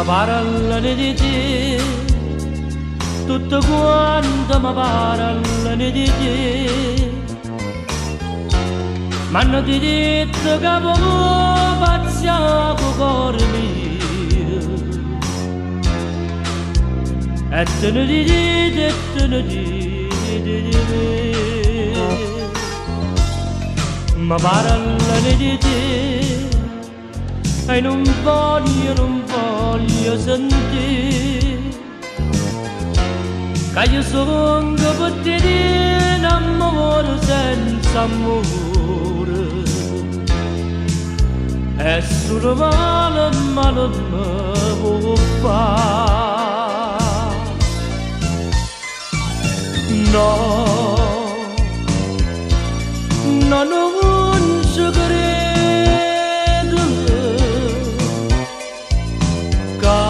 Ma parlano di te, tutto quanto mi parlano di te. M'hanno detto che avevo pazzia con cuore mio. E te ne dite, e te ne dite. Ma parlano di te e non voglio sentire che io sono per te in amore senza amore. E solo male mi può fare. No, no, non ci credo che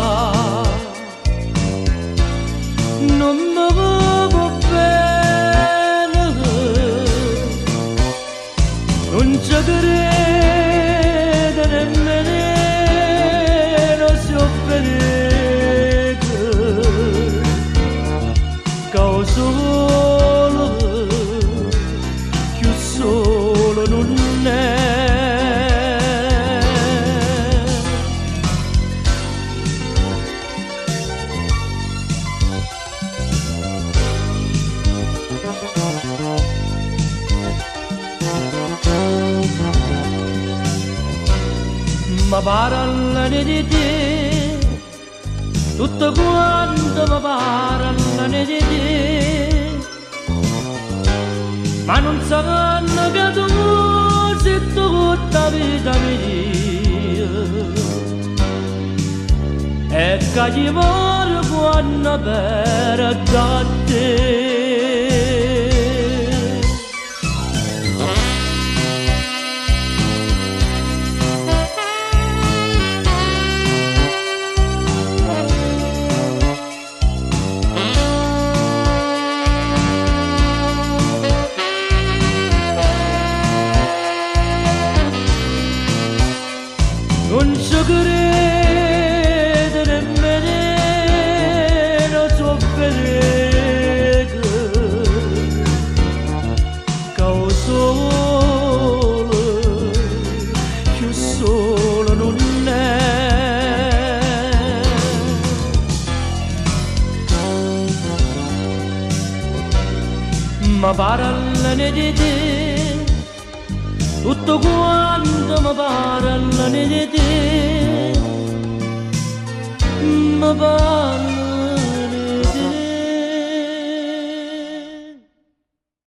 non mi va bene, non ci credo nemmeno se ho venuto che ho solo, più solo non è. Ma parlano di te, tutto quanto mi parlano di te, ma non sanno che tu sei tutta vita mia e che ti muore quando perdo a te. Non ci credo nemmeno se ho venuto che ho solo, più solo non è. Ma parlano di te, tutto quanto mi parlano di te, mi parlano